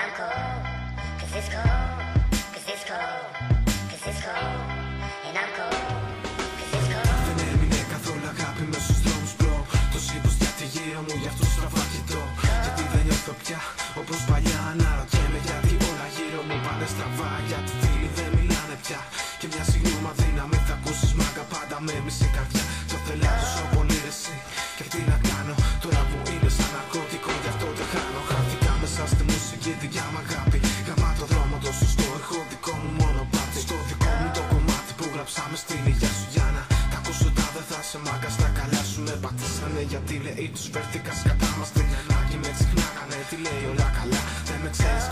I'm cold, 'cause it's cold, 'cause it's cold, 'cause it's cold, and I'm cold, 'cause it's cold. Δεν έμεινε καθόλου αγάπη μες στους δρόμους μπρο. Το σύμπος για τη γύρω μου, γι' αυτό στραβά κοιτώ. Γιατί δεν νιώθω πια όπως παλιά. Αναρωτιέμαι γιατί όλα γύρω μου πάνε στραβά. Γιατί φίλοι δεν μιλάνε πια. Και μια συγγνώμα δύναμη θα ακούσεις μάγκα πάντα με μισή καρδιά. Το θέλω τόσο πολύ ρε εσύ. Και τι να κάνω τώρα που είναι σαν ναρκώτικο, γι' αυτό δεν χάνω. Χάθηκα μέσα στη μουσική, δικιά μου αγάπη. Γαμάτο δρόμο το σωστό, έχω δικό μου μονοπάτι. Στο δικό μου το κομμάτι που γράψαμε στην υγεία σου για να τα ακούσω τα δεν θα σε μάγκα. Στα καλά σου με πατήσανε γιατί λέει τους φέρθηκα σκατά μας. Στην ανάγκη με ξεχνάγανε, τι λέει όλα καλά. Δεν με ξέρεις